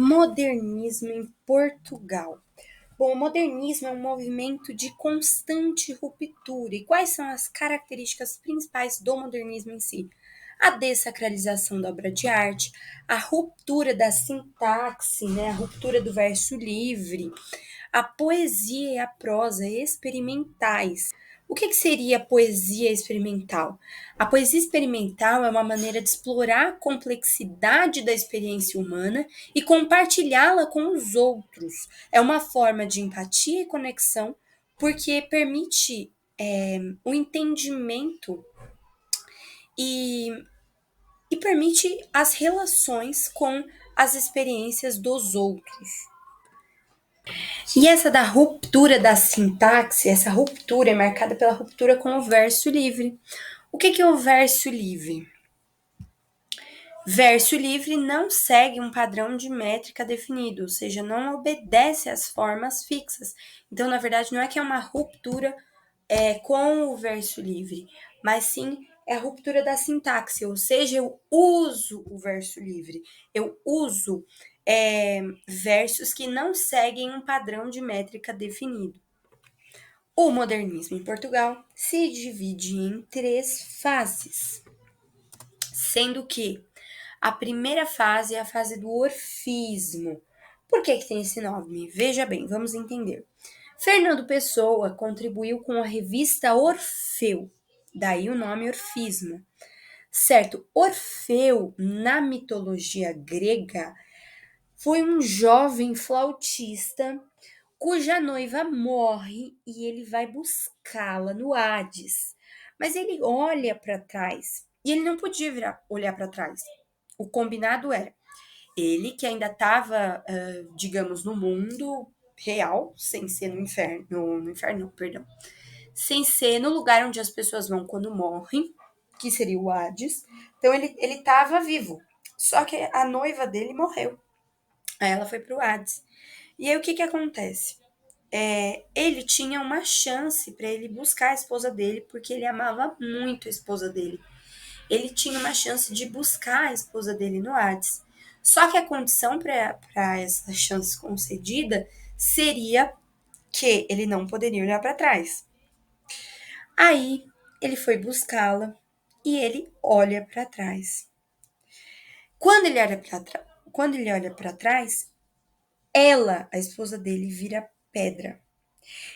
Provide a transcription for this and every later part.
Modernismo em Portugal. Bom, o modernismo é um movimento de constante ruptura. E quais são as características principais do modernismo em si? A dessacralização da obra de arte, a ruptura da sintaxe, a ruptura do verso livre, a poesia e a prosa experimentais. O que seria a poesia experimental? A poesia experimental é uma maneira de explorar a complexidade da experiência humana e compartilhá-la com os outros. É uma forma de empatia e conexão, porque permite o entendimento e, e permite as relações com as experiências dos outros. E essa da ruptura da sintaxe, essa ruptura é marcada pela ruptura com o verso livre. O que é o verso livre? Verso livre não segue um padrão de métrica definido, ou seja, não obedece às formas fixas. Então, na verdade, não é que é uma ruptura com o verso livre, mas sim é a ruptura da sintaxe, ou seja, eu uso o verso livre, eu uso versos que não seguem um padrão de métrica definido. O modernismo em Portugal se divide em 3 fases, sendo que a primeira fase é a fase do orfismo. Por que tem esse nome? Veja bem, vamos entender. Fernando Pessoa contribuiu com a revista Orfeu, daí o nome orfismo. Certo, Orfeu, na mitologia grega, foi um jovem flautista cuja noiva morre e ele vai buscá-la no Hades. Mas ele olha para trás e ele não podia olhar para trás. O combinado era ele que ainda estava, digamos, no mundo real, sem ser no inferno, no inferno, não, perdão, sem ser no lugar onde as pessoas vão quando morrem, que seria o Hades. Então ele estava vivo, só que a noiva dele morreu. Aí ela foi pro Hades. E aí o que acontece? Ele tinha uma chance para ele buscar a esposa dele, porque ele amava muito a esposa dele. Ele tinha uma chance de buscar a esposa dele no Hades. Só que a condição para essa chance concedida seria que ele não poderia olhar para trás. Aí ele foi buscá-la e ele olha para trás. Quando ele olha para trás, ela, a esposa dele, vira pedra.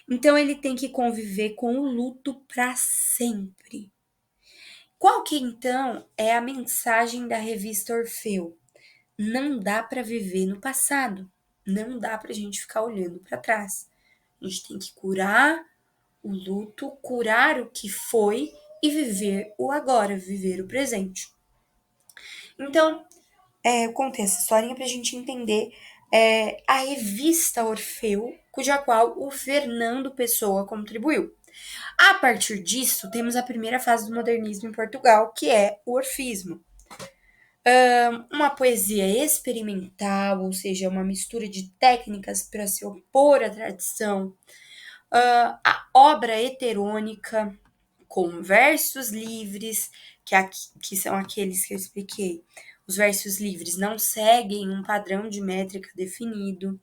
Então ele tem que conviver com o luto para sempre. Qual que então é a mensagem da revista Orfeu? Não dá para viver no passado, não dá para a gente ficar olhando para trás. A gente tem que curar o luto, curar o que foi e viver o agora, viver o presente. Então, eu contei essa historinha para a gente entender a revista Orfeu, cuja qual o Fernando Pessoa contribuiu. A partir disso, temos a primeira fase do modernismo em Portugal, que é o orfismo. Uma poesia experimental, ou seja, uma mistura de técnicas para se opor à tradição. A obra heterônica, com versos livres, que são aqueles que eu expliquei. Os versos livres não seguem um padrão de métrica definido.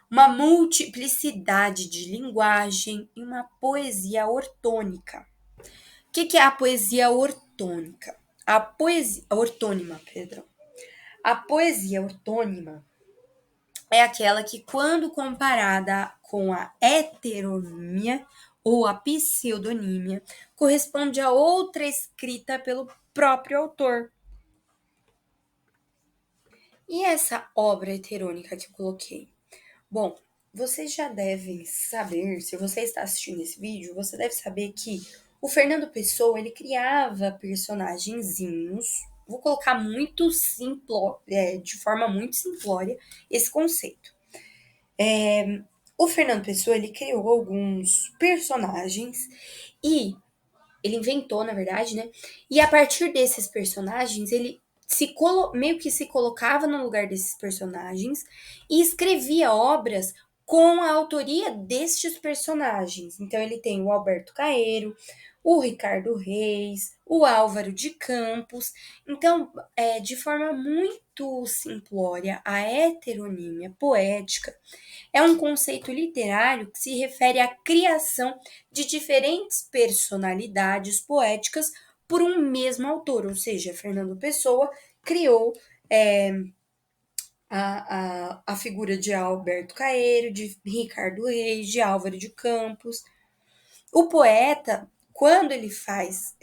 Uma multiplicidade de linguagem e uma poesia ortônica. O que é a poesia ortônica? A poesia ortônima, perdão. A poesia ortônima é aquela que, quando comparada com a heteronímia ou a pseudonímia, corresponde a outra escrita pelo próprio autor. E essa obra heterônica que eu coloquei? Bom, vocês já devem saber, se você está assistindo esse vídeo, você deve saber que o Fernando Pessoa, ele criava personagenzinhos, vou colocar de forma muito simplória esse conceito. O Fernando Pessoa, ele criou alguns personagens e ele inventou, na verdade, né? E a partir desses personagens, ele meio que se colocava no lugar desses personagens e escrevia obras com a autoria destes personagens. Então, ele tem o Alberto Caeiro, o Ricardo Reis, o Álvaro de Campos. Então, de forma muito muito simplória, a heteronímia poética é um conceito literário que se refere à criação de diferentes personalidades poéticas por um mesmo autor, ou seja, Fernando Pessoa criou a figura de Alberto Caeiro, de Ricardo Reis, de Álvaro de Campos. O poeta, quando ele faz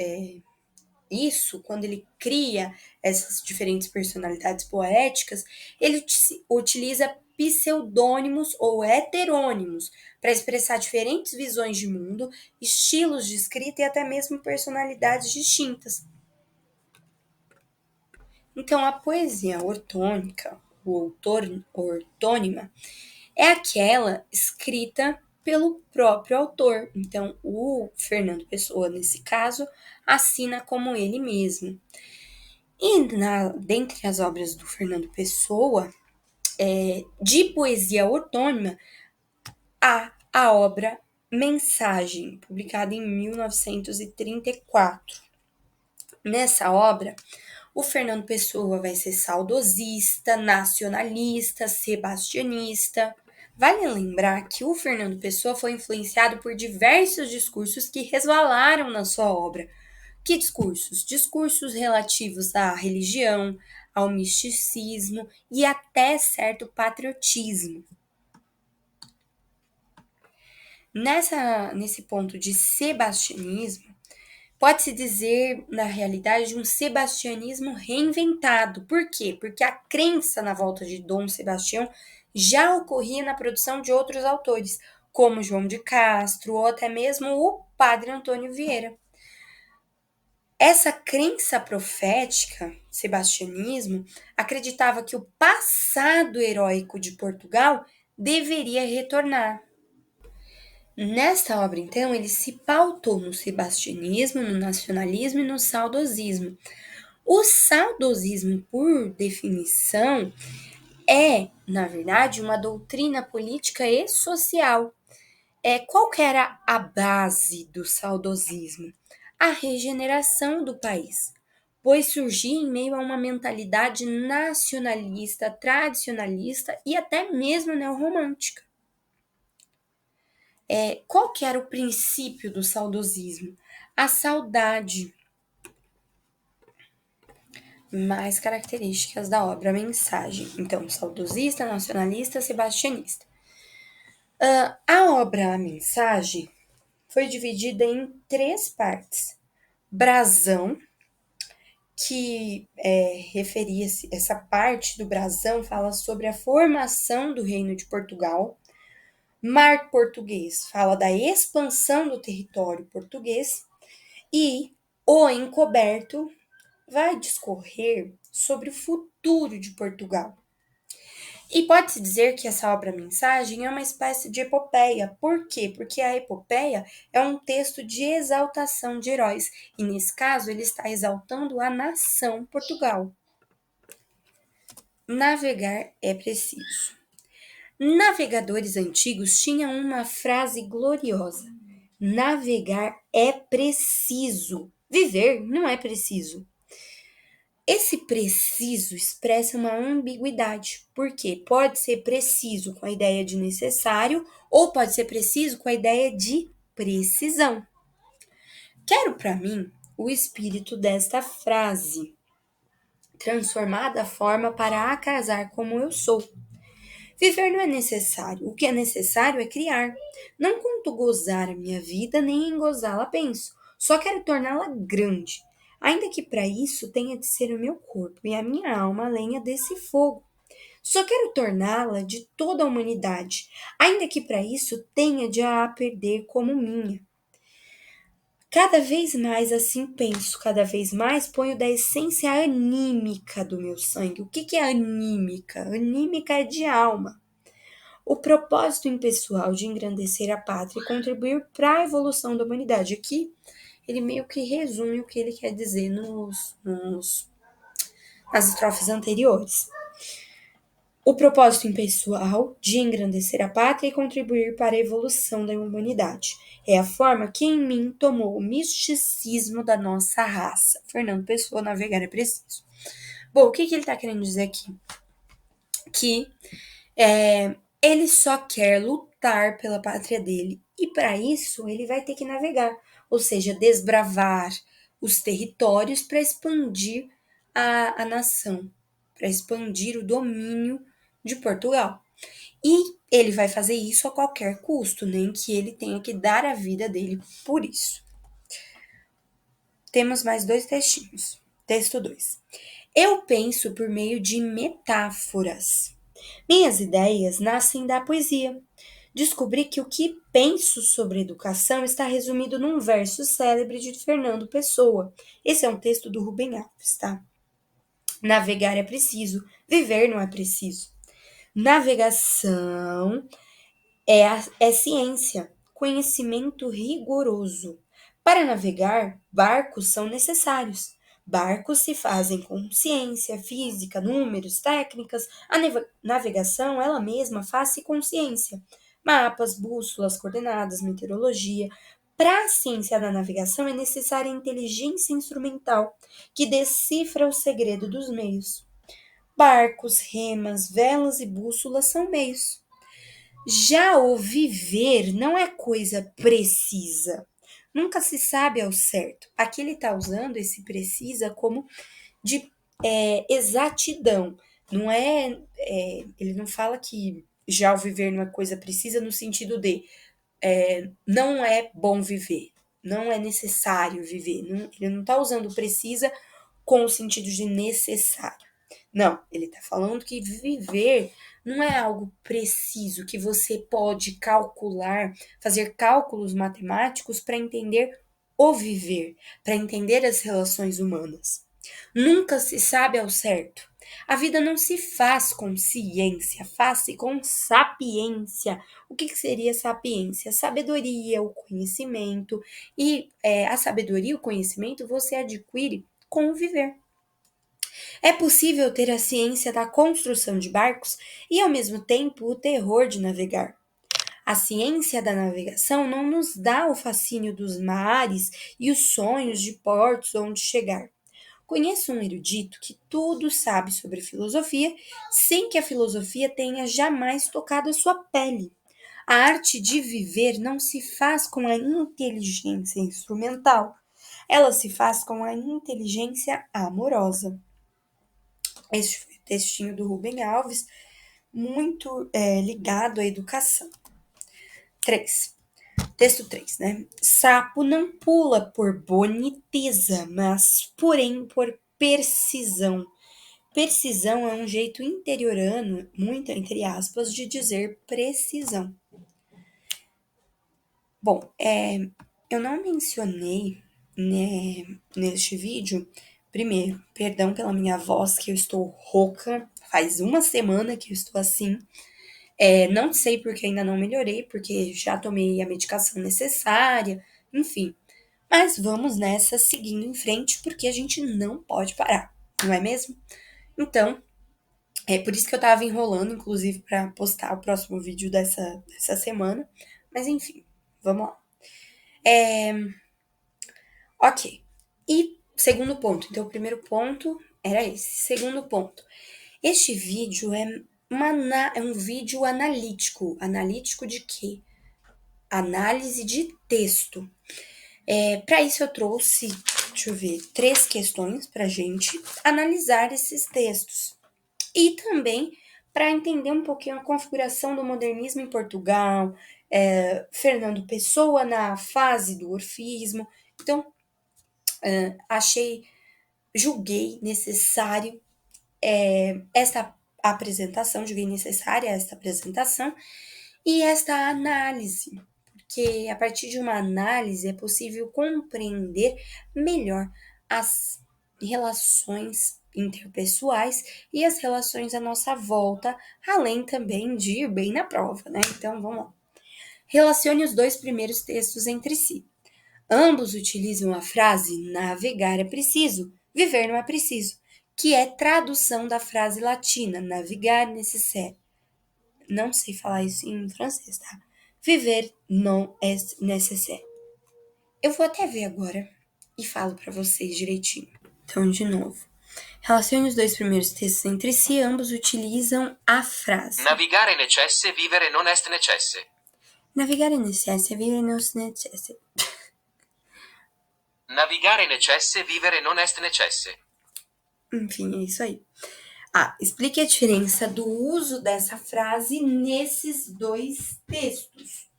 isso, quando ele cria essas diferentes personalidades poéticas, ele utiliza pseudônimos ou heterônimos para expressar diferentes visões de mundo, estilos de escrita e até mesmo personalidades distintas. Então, a poesia ortônica, ou ortônima, é aquela escrita pelo próprio autor. Então, o Fernando Pessoa, nesse caso, assina como ele mesmo. E dentre as obras do Fernando Pessoa, de poesia ortônima, há a obra Mensagem, publicada em 1934. Nessa obra, o Fernando Pessoa vai ser saudosista, nacionalista, sebastianista. Vale lembrar que o Fernando Pessoa foi influenciado por diversos discursos que resvalaram na sua obra. Que discursos? Discursos relativos à religião, ao misticismo e até certo patriotismo. Nesse ponto de sebastianismo, pode-se dizer, na realidade, um sebastianismo reinventado. Por quê? Porque a crença na volta de Dom Sebastião já ocorria na produção de outros autores, como João de Castro ou até mesmo o padre Antônio Vieira. Essa crença profética, sebastianismo, acreditava que o passado heróico de Portugal deveria retornar. Nesta obra, então, ele se pautou no sebastianismo, no nacionalismo e no saudosismo. O saudosismo, por definição, é, na verdade, uma doutrina política e social. Qual que era a base do saudosismo? A regeneração do país, pois surgia em meio a uma mentalidade nacionalista, tradicionalista e até mesmo neorromântica. Qual que era o princípio do saudosismo? A saudade. Mais características da obra Mensagem. Então, saudosista, nacionalista, sebastianista. A obra A Mensagem foi dividida em 3 partes. Brasão, que referia-se, essa parte do brasão fala sobre a formação do Reino de Portugal. Mar Português fala da expansão do território português. E O Encoberto vai discorrer sobre o futuro de Portugal. E pode-se dizer que essa obra-mensagem é uma espécie de epopeia. Por quê? Porque a epopeia é um texto de exaltação de heróis. E nesse caso, ele está exaltando a nação Portugal. Navegar é preciso. Navegadores antigos tinham uma frase gloriosa: navegar é preciso, viver não é preciso. Esse preciso expressa uma ambiguidade, porque pode ser preciso com a ideia de necessário ou pode ser preciso com a ideia de precisão. Quero para mim o espírito desta frase, transformar da forma para acasar como eu sou. Viver não é necessário, o que é necessário é criar. Não conto gozar a minha vida, nem em gozá-la penso, só quero torná-la grande. Ainda que para isso tenha de ser o meu corpo e a minha alma a lenha desse fogo. Só quero torná-la de toda a humanidade, ainda que para isso tenha de a perder como minha. Cada vez mais assim penso, cada vez mais ponho da essência anímica do meu sangue. O que é anímica? Anímica é de alma. O propósito impessoal de engrandecer a pátria e contribuir para a evolução da humanidade. Aqui, ele meio que resume o que ele quer dizer nas estrofes anteriores. O propósito impessoal de engrandecer a pátria e contribuir para a evolução da humanidade. É a forma que em mim tomou o misticismo da nossa raça. Fernando Pessoa, navegar é preciso. Bom, o que ele está querendo dizer aqui? Que ele só quer lutar pela pátria dele e para isso ele vai ter que navegar, ou seja, desbravar os territórios para expandir a nação, para expandir o domínio de Portugal. E ele vai fazer isso a qualquer custo, nem que ele tenha que dar a vida dele por isso. Temos mais 2 textinhos. Texto 2. Eu penso por meio de metáforas. Minhas ideias nascem da poesia. Descobri que o que penso sobre educação está resumido num verso célebre de Fernando Pessoa. Esse é um texto do Rubem Alves, tá? Navegar é preciso, viver não é preciso. Navegação é ciência, conhecimento rigoroso. Para navegar, barcos são necessários. Barcos se fazem com ciência, física, números, técnicas. A navegação, ela mesma, faz-se com ciência. Mapas, bússolas, coordenadas, meteorologia. Para a ciência da navegação é necessária a inteligência instrumental, que decifra o segredo dos meios. Barcos, remas, velas e bússolas são meios. Já o viver não é coisa precisa. Nunca se sabe ao certo. Aqui ele está usando esse precisa como de exatidão. Não ele não fala que já o viver não é coisa precisa no sentido de não é bom viver, não é necessário viver. Ele não está usando precisa com o sentido de necessário. Não, ele está falando que viver não é algo preciso, que você pode calcular, fazer cálculos matemáticos para entender o viver, para entender as relações humanas. Nunca se sabe ao certo. A vida não se faz com ciência, faz-se com sapiência. O que seria sapiência? Sabedoria, o conhecimento. E a sabedoria, o conhecimento, você adquire com o viver. É possível ter a ciência da construção de barcos e, ao mesmo tempo, o terror de navegar. A ciência da navegação não nos dá o fascínio dos mares e os sonhos de portos onde chegar. Conheço um erudito que tudo sabe sobre filosofia, sem que a filosofia tenha jamais tocado a sua pele. A arte de viver não se faz com a inteligência instrumental, ela se faz com a inteligência amorosa. Este foi o textinho do Rubem Alves, muito ligado à educação. 3. Texto 3, né? Sapo não pula por boniteza, mas porém por precisão. Precisão é um jeito interiorano, muito entre aspas, de dizer precisão. Bom, eu não mencionei, né, neste vídeo, primeiro, perdão pela minha voz, que eu estou rouca, faz uma semana que eu estou assim. Não sei porque ainda não melhorei, porque já tomei a medicação necessária, enfim. Mas vamos nessa, seguindo em frente, porque a gente não pode parar, não é mesmo? Então, é por isso que eu tava enrolando, inclusive, para postar o próximo vídeo dessa semana. Mas enfim, vamos lá. Ok. E segundo ponto. Então, o primeiro ponto era esse. Segundo ponto. Este vídeo é um vídeo analítico. Analítico de quê? Análise de texto. Para isso eu trouxe, deixa eu ver, 3 questões para gente analisar esses textos. E também para entender um pouquinho a configuração do modernismo em Portugal, Fernando Pessoa na fase do orfismo. Então, julguei necessário julguei necessária esta apresentação e esta análise, porque a partir de uma análise é possível compreender melhor as relações interpessoais e as relações à nossa volta, além também de ir bem na prova, né? Então, vamos lá. Relacione os 2 primeiros textos entre si. Ambos utilizam a frase navegar é preciso, viver não é preciso, que é tradução da frase latina navigar necessaire. Não sei falar isso em francês, tá? Viver non est nécessaire. Eu vou até ver agora e falo para vocês direitinho. Então, de novo. Relacione os dois primeiros textos entre si, ambos utilizam a frase. Navigare necesse, vivere non est necesse. Navigare necesse, vivere non necesse. Navigare necesse, vivere non est necesse. Enfim, é isso aí. Explique a diferença do uso dessa frase nesses dois textos.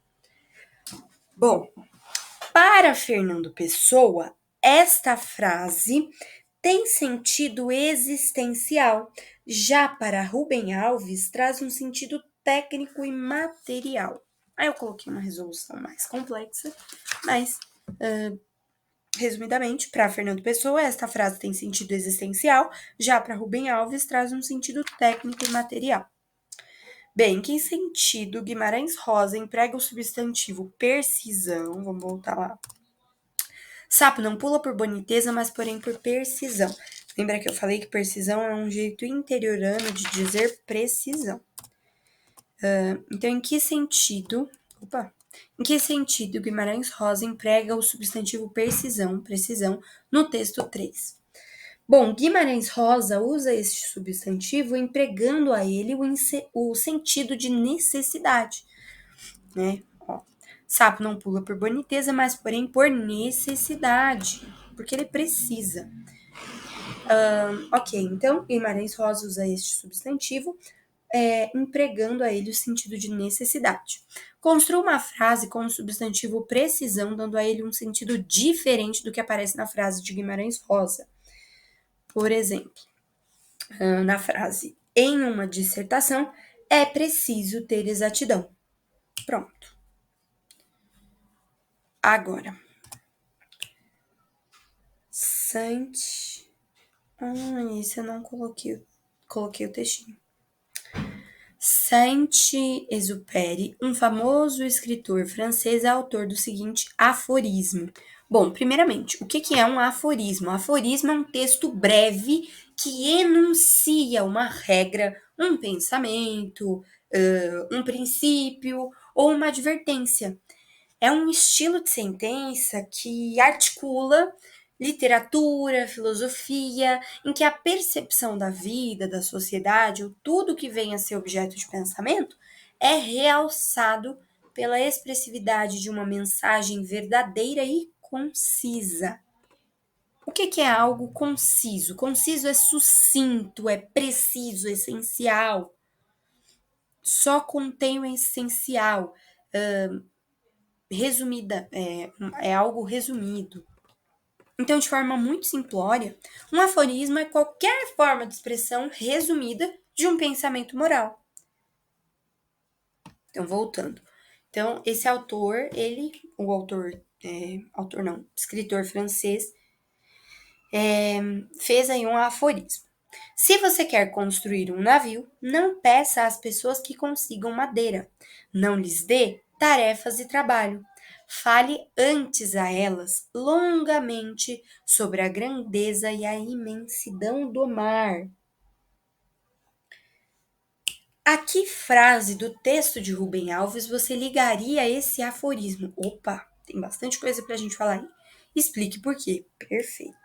Bom, para Fernando Pessoa, esta frase tem sentido existencial. Já para Rubem Alves, traz um sentido técnico e material. Aí eu coloquei uma resolução mais complexa, mas, resumidamente, para Fernando Pessoa, esta frase tem sentido existencial. Já para Rubem Alves, traz um sentido técnico e material. Bem, em que sentido Guimarães Rosa emprega o substantivo precisão? Vamos voltar lá. Sapo não pula por boniteza, mas porém por precisão. Lembra que eu falei que precisão é um jeito interiorano de dizer precisão. Então, em que sentido Guimarães Rosa emprega o substantivo precisão no texto 3? Bom, Guimarães Rosa usa este substantivo empregando a ele o sentido de necessidade, né? Sapo não pula por boniteza, mas porém por necessidade, porque ele precisa. Ok, então Guimarães Rosa usa este substantivo empregando a ele o sentido de necessidade. Construa uma frase com o substantivo precisão, dando a ele um sentido diferente do que aparece na frase de Guimarães Rosa. Por exemplo, na frase em uma dissertação, é preciso ter exatidão. Pronto. Agora, isso eu não coloquei o textinho. Saint-Exupéry, um famoso escritor francês, é autor do seguinte aforismo. Bom, primeiramente, o que é um aforismo? Aforismo é um texto breve que enuncia uma regra, um pensamento, um princípio ou uma advertência. É um estilo de sentença que articula literatura, filosofia, em que a percepção da vida, da sociedade, ou tudo que vem a ser objeto de pensamento, é realçado pela expressividade de uma mensagem verdadeira e concisa. O que é algo conciso? Conciso é sucinto, é preciso, é essencial. Só contém o essencial. Resumida, é algo resumido. Então, de forma muito simplória, um aforismo é qualquer forma de expressão resumida de um pensamento moral. Então, voltando. Então, esse autor, escritor francês, fez aí um aforismo. Se você quer construir um navio, não peça às pessoas que consigam madeira. Não lhes dê tarefas e trabalho. Fale antes a elas longamente sobre a grandeza e a imensidão do mar. A que frase do texto de Rubem Alves você ligaria esse aforismo? Opa, tem bastante coisa para a gente falar aí. Explique por quê. Perfeito.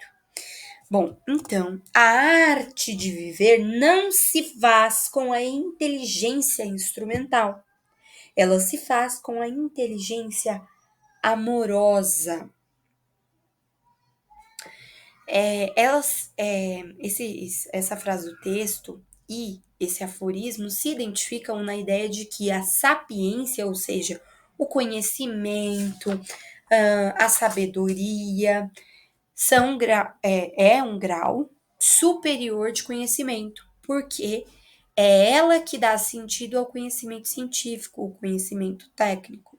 Bom, então, a arte de viver não se faz com a inteligência instrumental. Ela se faz com a inteligência amorosa. Essa frase do texto e esse aforismo se identificam na ideia de que a sapiência, ou seja, o conhecimento, a sabedoria, é um grau superior de conhecimento, porque é ela que dá sentido ao conhecimento científico, o conhecimento técnico.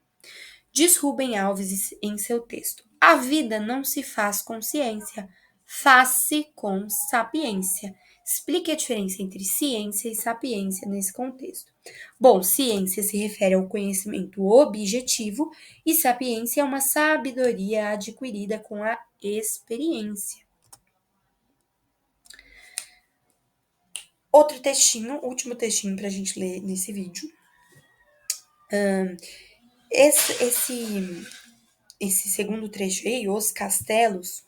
Diz Rubem Alves em seu texto: a vida não se faz com ciência, faz-se com sapiência. Explique a diferença entre ciência e sapiência nesse contexto. Bom, ciência se refere ao conhecimento objetivo e sapiência é uma sabedoria adquirida com a experiência. Último textinho para a gente ler nesse vídeo. Esse segundo trecho aí, os castelos,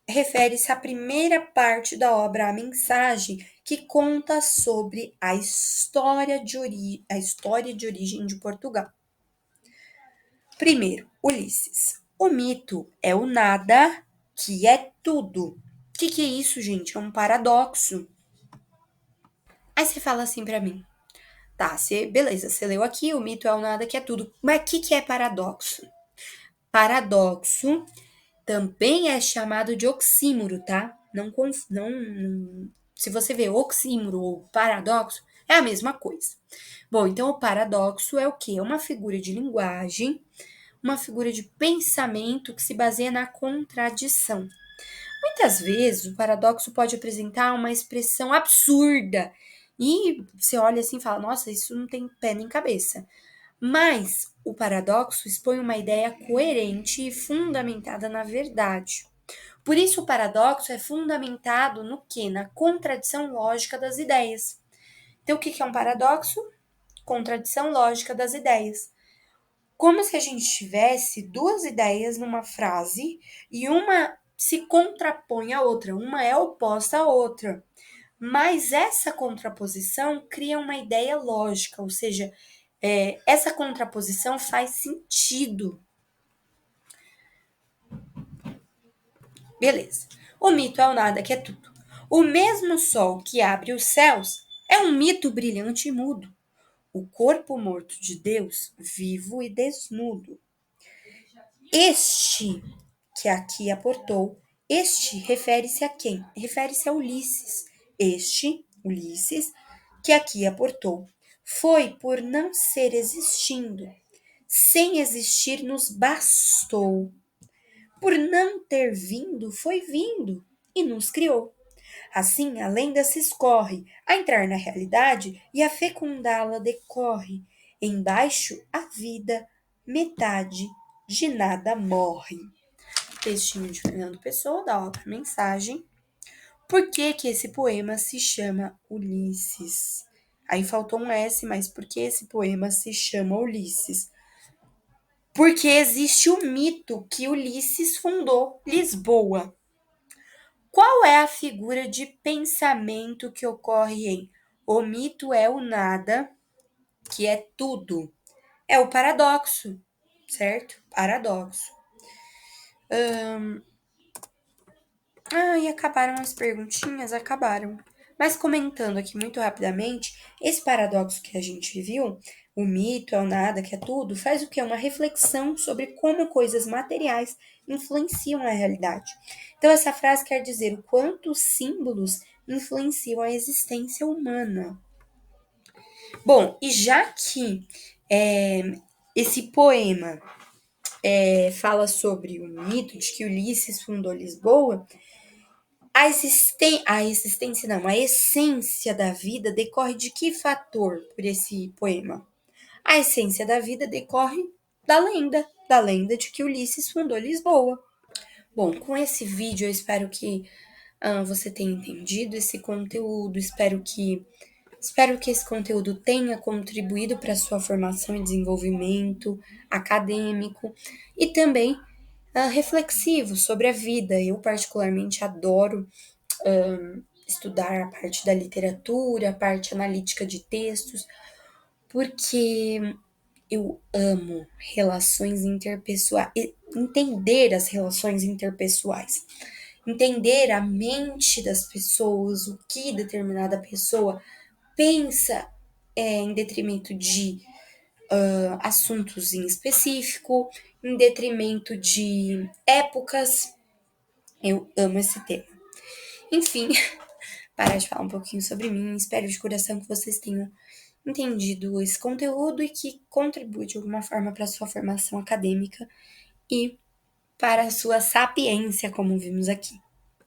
refere-se à primeira parte da obra A Mensagem, que conta sobre a história de origem de Portugal. Primeiro, Ulisses. O mito é o nada que é tudo. O que é isso, gente? É um paradoxo. Aí você fala assim pra mim, tá, beleza, você leu aqui, o mito é o nada que é tudo. Mas o que é paradoxo? Paradoxo também é chamado de oxímoro, tá? Se você vê oxímoro ou paradoxo, é a mesma coisa. Bom, então o paradoxo é o quê? É uma figura de linguagem, uma figura de pensamento que se baseia na contradição. Muitas vezes o paradoxo pode apresentar uma expressão absurda e você olha assim e fala: nossa, isso não tem pé nem cabeça. Mas o paradoxo expõe uma ideia coerente e fundamentada na verdade. Por isso, o paradoxo é fundamentado no quê? Na contradição lógica das ideias. Então, o que é um paradoxo? Contradição lógica das ideias. Como se a gente tivesse duas ideias numa frase e uma se contrapõe à outra, uma é oposta à outra. Mas essa contraposição cria uma ideia lógica, ou seja, essa contraposição faz sentido. Beleza. O mito é o nada que é tudo. O mesmo sol que abre os céus é um mito brilhante e mudo. O corpo morto de Deus, vivo e desnudo. Este que aqui aportou, este refere-se a quem? Refere-se a Ulisses. Este, Ulisses, que aqui aportou, foi por não ser existindo. Sem existir nos bastou. Por não ter vindo, foi vindo e nos criou. Assim, a lenda se escorre, a entrar na realidade e a fecundá-la decorre. Embaixo, a vida, metade de nada morre. Textinho de Fernando Pessoa, da obra Mensagem. Por que que esse poema se chama Ulisses? Aí faltou um S, mas por que esse poema se chama Ulisses? Porque existe o mito que Ulisses fundou Lisboa. Qual é a figura de pensamento que ocorre em o mito é o nada, que é tudo? É o paradoxo, certo? Paradoxo. E acabaram as perguntinhas? Acabaram. Mas comentando aqui muito rapidamente, esse paradoxo que a gente viu, o mito é o nada, que é tudo, faz o que? Uma reflexão sobre como coisas materiais influenciam a realidade. Então, essa frase quer dizer o quanto os símbolos influenciam a existência humana. Bom, e já que esse poema fala sobre o mito de que Ulisses fundou Lisboa, a existência não, a essência da vida decorre de que fator por esse poema? A essência da vida decorre da lenda de que Ulisses fundou Lisboa. Bom, com esse vídeo eu espero que você tenha entendido esse conteúdo, espero que esse conteúdo tenha contribuído para a sua formação e desenvolvimento acadêmico e também reflexivo sobre a vida. Eu particularmente adoro estudar a parte da literatura, a parte analítica de textos, porque eu amo relações interpessoais, entender as relações interpessoais, entender a mente das pessoas, o que determinada pessoa pensa em detrimento de assuntos em específico, em detrimento de épocas. Eu amo esse tema. Enfim, parar de falar um pouquinho sobre mim. Espero de coração que vocês tenham entendido esse conteúdo e que contribui de alguma forma para a sua formação acadêmica e para a sua sapiência, como vimos aqui.